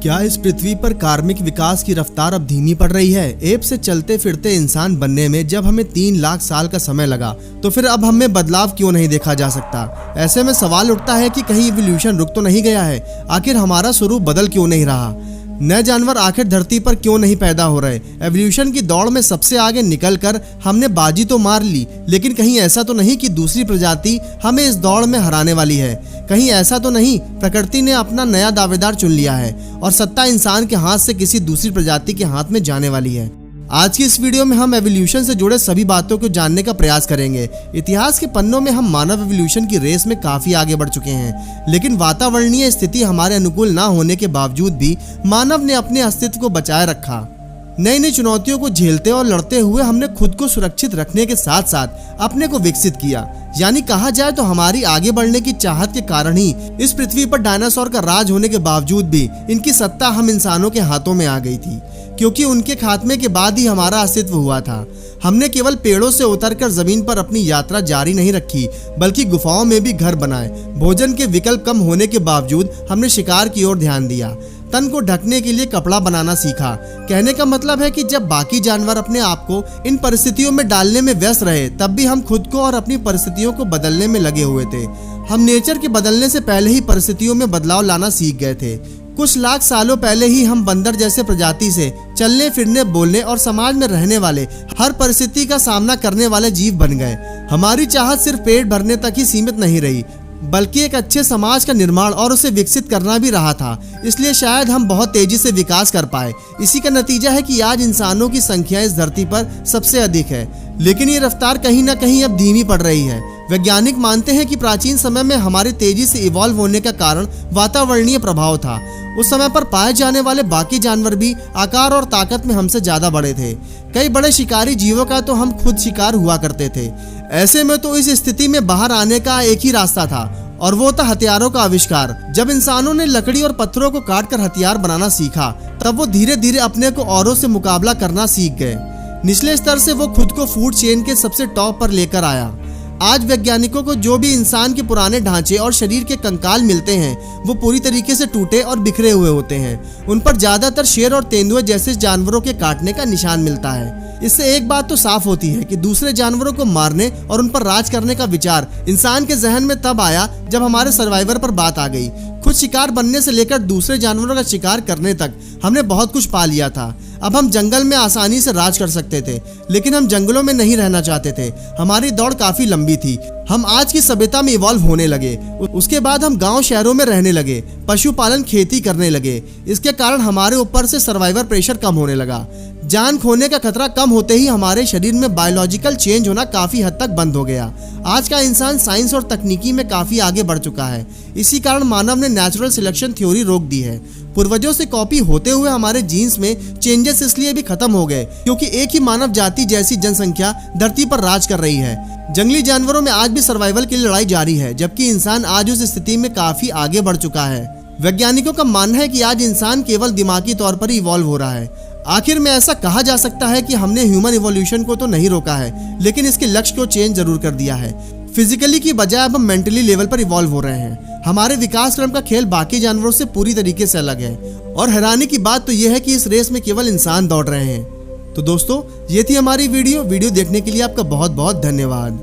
क्या इस पृथ्वी पर कार्मिक विकास की रफ्तार अब धीमी पड़ रही है? एप से चलते फिरते इंसान बनने में जब हमें 3 लाख साल का समय लगा, तो फिर अब हमें बदलाव क्यों नहीं देखा जा सकता? ऐसे में सवाल उठता है कि कहीं इवोल्यूशन रुक तो नहीं गया है? आखिर हमारा स्वरूप बदल क्यों नहीं रहा? नए जानवर आखिर धरती पर क्यों नहीं पैदा हो रहे? एवोल्यूशन की दौड़ में सबसे आगे निकलकर हमने बाजी तो मार ली, लेकिन कहीं ऐसा तो नहीं कि दूसरी प्रजाति हमें इस दौड़ में हराने वाली है? कहीं ऐसा तो नहीं प्रकृति ने अपना नया दावेदार चुन लिया है और सत्ता इंसान के हाथ से किसी दूसरी प्रजाति के हाथ में जाने वाली है? आज की इस वीडियो में हम एवोल्यूशन से जुड़े सभी बातों को जानने का प्रयास करेंगे। इतिहास के पन्नों में हम मानव एवोल्यूशन की रेस में काफी आगे बढ़ चुके हैं, लेकिन वातावरणीय स्थिति हमारे अनुकूल ना होने के बावजूद भी मानव ने अपने अस्तित्व को बचाए रखा। नई नई चुनौतियों को झेलते और लड़ते हुए हमने खुद को सुरक्षित रखने के साथ साथ अपने को विकसित किया। यानी कहा जाए तो हमारी आगे बढ़ने की चाहत के कारण ही इस पृथ्वी पर डायनासोर का राज होने के बावजूद भी इनकी सत्ता हम इंसानों के हाथों में आ गई थी, क्योंकि उनके खात्मे के बाद ही हमारा अस्तित्व हुआ था। हमने केवल पेड़ों से उतरकर जमीन पर अपनी यात्रा जारी नहीं रखी, बल्कि गुफाओं में भी घर बनाए। भोजन के विकल्प कम होने के बावजूद हमने शिकार की ओर ध्यान दिया। तन को ढकने के लिए कपड़ा बनाना सीखा। कहने का मतलब है कि जब बाकी जानवर अपने आप को इन परिस्थितियों में डालने में व्यस्त रहे, तब भी हम खुद को और अपनी परिस्थितियों को बदलने में लगे हुए थे। हम नेचर के बदलने से पहले ही परिस्थितियों में बदलाव लाना सीख गए थे। कुछ लाख सालों पहले ही हम बंदर जैसे प्रजाति से चलने फिरने, बोलने और समाज में रहने वाले, हर परिस्थिति का सामना करने वाले जीव बन गए। हमारी चाहत सिर्फ पेट भरने तक ही सीमित नहीं रही, बल्कि एक अच्छे समाज का निर्माण और उसे विकसित करना भी रहा था। इसलिए शायद हम बहुत तेजी से विकास कर पाए। इसी का नतीजा है कि आज इंसानों की संख्या इस धरती पर सबसे अधिक है, लेकिन ये रफ्तार कहीं ना कहीं अब धीमी पड़ रही है। वैज्ञानिक मानते हैं कि प्राचीन समय में हमारे तेजी से इवॉल्व होने का कारण वातावरणीय प्रभाव था। उस समय पर पाए जाने वाले बाकी जानवर भी आकार और ताकत में हमसे ज्यादा बड़े थे। कई बड़े शिकारी जीवों का तो हम खुद शिकार हुआ करते थे। ऐसे में तो इस स्थिति में बाहर आने का एक ही रास्ता था, और वो था हथियारों का आविष्कार। जब इंसानों ने लकड़ी और पत्थरों को काटकर हथियार बनाना सीखा, तब वो धीरे धीरे अपने को औरों से मुकाबला करना सीख गए। निचले स्तर से वो खुद को फूड चेन के सबसे टॉप पर लेकर आया। आज वैज्ञानिकों को जो भी इंसान के पुराने ढांचे और शरीर के कंकाल मिलते हैं, वो पूरी तरीके से टूटे और बिखरे हुए होते हैं। उन पर ज्यादातर शेर और तेंदुए जैसे जानवरों के काटने का निशान मिलता है। इससे एक बात तो साफ होती है कि दूसरे जानवरों को मारने और उन पर राज करने का विचार इंसान के जहन में तब आया जब हमारे सर्वाइवर पर बात आ गई। खुद शिकार बनने से लेकर दूसरे जानवरों का शिकार करने तक हमने बहुत कुछ पा लिया था। अब हम जंगल में आसानी से राज कर सकते थे, लेकिन हम जंगलों में नहीं रहना चाहते थे। हमारी दौड़ काफी लंबी थी। हम आज की सभ्यता में इवॉल्व होने लगे। उसके बाद हम गांव शहरों में रहने लगे, पशुपालन खेती करने लगे। इसके कारण हमारे ऊपर से सर्वाइवर प्रेशर कम होने लगा। जान खोने का खतरा कम होते ही हमारे शरीर में बायोलॉजिकल चेंज होना काफी हद तक बंद हो गया। आज का इंसान साइंस और तकनीकी में काफी आगे बढ़ चुका है। इसी कारण मानव ने नेचुरल सिलेक्शन थ्योरी रोक दी है। पूर्वजों से कॉपी होते हुए हमारे जीन्स में चेंजेस इसलिए भी खत्म हो गए क्योंकि एक ही मानव जाति जैसी जनसंख्या धरती पर राज कर रही है। जंगली जानवरों में आज भी सर्वाइवल की लड़ाई जारी है, जबकि इंसान आज उस स्थिति में काफी आगे बढ़ चुका है। वैज्ञानिकों का मानना है कि आज इंसान केवल दिमागी तौर पर ही इवॉल्व हो रहा है। आखिर में ऐसा कहा जा सकता है कि हमने ह्यूमन इवोल्यूशन को तो नहीं रोका है, लेकिन इसके लक्ष्य को चेंज जरूर कर दिया है। फिजिकली की बजाय अब हम मेंटली लेवल पर इवॉल्व हो रहे हैं। हमारे विकास क्रम का खेल बाकी जानवरों से पूरी तरीके से अलग है, और हैरानी की बात तो यह है कि इस रेस में केवल इंसान दौड़ रहे हैं। तो दोस्तों, ये थी हमारी वीडियो देखने के लिए आपका बहुत बहुत धन्यवाद।